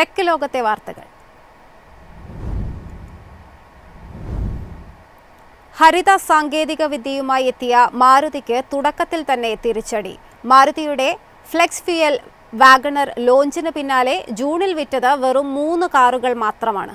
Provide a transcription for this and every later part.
Tech ലോകത്തെ വാർത്തകൾ. ഹരിത സാങ്കേതിക വിദ്യയുമായി എത്തിയ മാരുതിക്ക് തുടക്കത്തിൽ തന്നെ തിരിച്ചടി. മാരുതിയുടെ ഫ്ലെക്സ് ഫ്യൂൽ വാഗണർ ലോഞ്ചിന് പിന്നാലെ ജൂണിൽ വിറ്റത് വെറും 3 കാറുകൾ മാത്രമാണ്.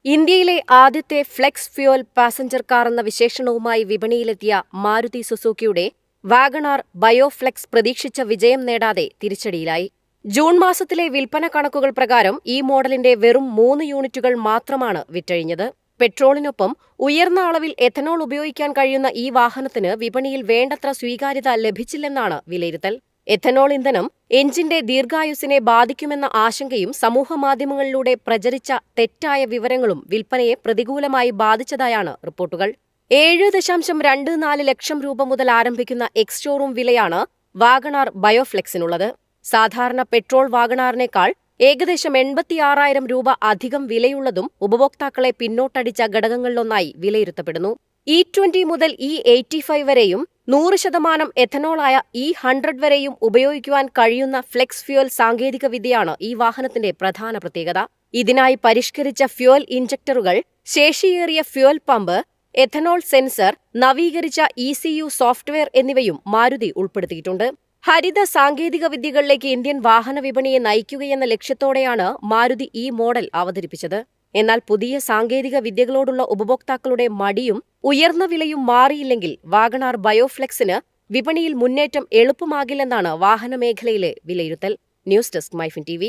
ഇന്ത്യയിലെ ആദ്യത്തെ ഫ്ലെക്സ് ഫ്യൂൽ പാസഞ്ചർ കാർ എന്ന വിശേഷണവുമായി വിപണിയിലെത്തിയ മാരുതി സുസുക്കിയുടെ വാഗണാർ ബയോഫ്ലെക്സ് പ്രതീക്ഷിച്ച വിജയം നേടാതെ തിരിച്ചടിയിലായി. ജൂൺ മാസത്തിലെ വിൽപ്പന കണക്കുകൾ പ്രകാരം ഈ മോഡലിന്റെ വെറും 3 യൂണിറ്റുകൾ മാത്രമാണ് വിറ്റഴിഞ്ഞത്. പെട്രോളിനൊപ്പം ഉയർന്ന അളവിൽ എഥനോൾ ഉപയോഗിക്കാൻ കഴിയുന്ന ഈ വാഹനത്തിന് വിപണിയിൽ വേണ്ടത്ര സ്വീകാര്യത ലഭിച്ചില്ലെന്നാണ് വിലയിരുത്തൽ. എഥനോൾ ഇന്ധനം എഞ്ചിന്റെ ദീർഘായുസ്സിനെ ബാധിക്കുമെന്ന ആശങ്കയും സമൂഹമാധ്യമങ്ങളിലൂടെ പ്രചരിച്ച തെറ്റായ വിവരങ്ങളും വിൽപ്പനയെ പ്രതികൂലമായി ബാധിച്ചതായാണ് റിപ്പോർട്ടുകൾ. 7.24 ലക്ഷം രൂപ മുതൽ ആരംഭിക്കുന്ന എക്സ് ഷോറൂം വിലയാണ് വാഗണാർ ബയോഫ്ലെക്സിനുള്ളത്. സാധാരണ പെട്രോൾ വാഗണാറിനേക്കാൾ ഏകദേശം 86,000 രൂപ അധികം വിലയുള്ളതും ഉപഭോക്താക്കളെ പിന്നോട്ടടിച്ച ഘടകങ്ങളിലൊന്നായി വിലയിരുത്തപ്പെടുന്നു. E20 മുതൽ E85 വരെയും 100% എഥനോളായ E100 വരെയും ഉപയോഗിക്കുവാൻ കഴിയുന്ന ഫ്ലെക്സ് ഫ്യൂൽ സാങ്കേതികവിദ്യയാണ് ഈ വാഹനത്തിന്റെ പ്രധാന പ്രത്യേകത. ഇതിനായി പരിഷ്കരിച്ച ഫ്യൂൽ ഇഞ്ചക്ടറുകൾ, ശേഷിയേറിയ ഫ്യൂൽ പമ്പ്, എഥനോൾ സെൻസർ, നവീകരിച്ച ECU സോഫ്റ്റ്വെയർ എന്നിവയും മാരുതി ഉൾപ്പെടുത്തിയിട്ടുണ്ട്. ഹരിത സാങ്കേതിക വിദ്യകളിലേക്ക് ഇന്ത്യൻ വാഹന വിപണിയെ നയിക്കുകയെന്ന ലക്ഷ്യത്തോടെയാണ് മാരുതി ഈ മോഡൽ അവതരിപ്പിച്ചത്. എന്നാൽ പുതിയ സാങ്കേതിക വിദ്യകളോടുള്ള ഉപഭോക്താക്കളുടെ മടിയും ഉയർന്ന വിലയും മാറിയില്ലെങ്കിൽ വാഗണാർ ബയോഫ്ലെക്സിന് വിപണിയിൽ മുന്നേറ്റം എളുപ്പമാകില്ലെന്നാണ് വാഹനമേഖലയിലെ വിലയിരുത്തൽ. News desk MyFin TV.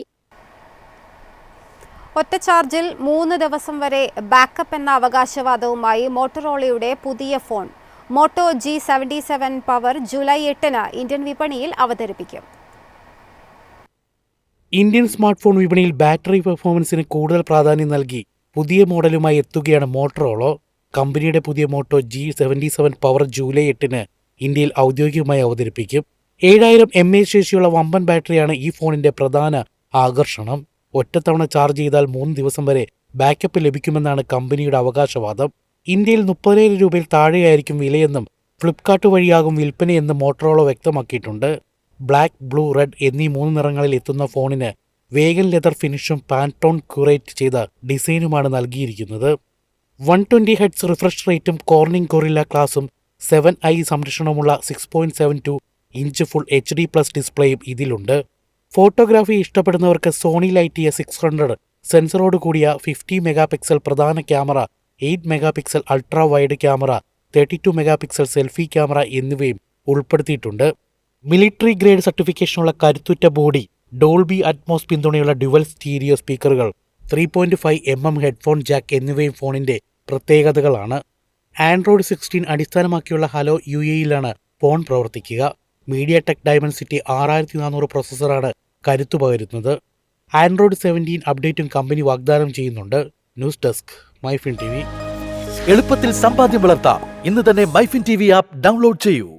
ഒറ്റ ചാർജിൽ 3 ദിവസം വരെ ബാക്കപ്പ് എന്ന അവകാശവാദവുമായി മോട്ടോറോളയുടെ പുതിയ phone Moto G77 power July 8-ന് ഇന്ത്യൻ വിപണിയിൽ അവതരിപ്പിക്കും. ഇന്ത്യൻ സ്മാർട്ട് ഫോൺ വിപണിയിൽ ബാറ്ററി പെർഫോമൻസിന് കൂടുതൽ പ്രാധാന്യം നൽകി പുതിയ മോഡലുമായി എത്തുകയാണ് മോട്ടോറോള. കമ്പനിയുടെ പുതിയ മോട്ടോ G77 പവർ ജൂലൈ 8-ന് ഇന്ത്യയിൽ ഔദ്യോഗികമായി അവതരിപ്പിക്കും. 7000 mAh ശേഷിയുള്ള വമ്പൻ ബാറ്ററിയാണ് ഈ ഫോണിന്റെ പ്രധാന ആകർഷണം. ഒറ്റത്തവണ ചാർജ് ചെയ്താൽ 3 ദിവസം വരെ ബാക്കപ്പ് ലഭിക്കുമെന്നാണ് കമ്പനിയുടെ അവകാശവാദം. ഇന്ത്യയിൽ 30,000 രൂപയിൽ താഴെയായിരിക്കും വിലയെന്നും ഫ്ലിപ്കാർട്ട് വഴിയാകും വിൽപ്പനയെന്നും മോട്ടോറോള വ്യക്തമാക്കിയിട്ടുണ്ട്. ബ്ലാക്ക്, ബ്ലൂ, റെഡ് എന്നീ 3 നിറങ്ങളിൽ എത്തുന്ന ഫോണിന് വേഗൻ ലെതർ ഫിനിഷും പാൻടോൺ ക്യൂറേറ്റ് ചെയ്ത ഡിസൈനുമാണ് നൽകിയിരിക്കുന്നത്. 120 ഹെർട്സ് റിഫ്രഷ് റേറ്റും കോർണിംഗ് ഗൊറില്ല ക്ലാസും 7i സംരക്ഷണമുള്ള 6.72 ഇഞ്ച് ഫുൾ HD+ ഡിസ്പ്ലേയും ഇതിലുണ്ട്. ഫോട്ടോഗ്രാഫി ഇഷ്ടപ്പെടുന്നവർക്ക് സോണി ലൈറ്റിയ 600 സെൻസറോട് കൂടിയ 50 മെഗാപിക്സൽ പ്രധാന camera, 8 megapixel ultra wide camera, 32 megapixel selfie camera എന്നിവയും ഉൾപ്പെടുത്തിയിട്ടുണ്ട്. മിലിറ്ററി ഗ്രേഡ് സർട്ടിഫിക്കേഷനുള്ള കരുത്തുറ്റ ബോഡി, ഡോൾബി അറ്റ്മോസ് പിന്തുണയുള്ള ഡ്യുവൽ സ്റ്റീരിയോ സ്പീക്കറുകൾ, 3.5mm ഹെഡ്ഫോൺ ജാക്ക് എന്നിവയും ഫോണിന്റെ പ്രത്യേകതകളാണ്. ആൻഡ്രോയിഡ് 16 അടിസ്ഥാനമാക്കിയുള്ള ഹലോ UAയിലാണ് ഫോൺ പ്രവർത്തിക്കുക. MediaTek Dimensity 6400 പ്രോസസ്സറാണ് കരുത്തു പകരുന്നത്. ആൻഡ്രോയിഡ് 17 അപ്ഡേറ്റും കമ്പനി വാഗ്ദാനം ചെയ്യുന്നുണ്ട്. News desk MyFin TV. എളുപ്പത്തിൽ സമ്പാദ്യം വളർത്താം. ഇന്ന് തന്നെ മൈഫിൻ TV ആപ്പ് ഡൗൺലോഡ് ചെയ്യൂ.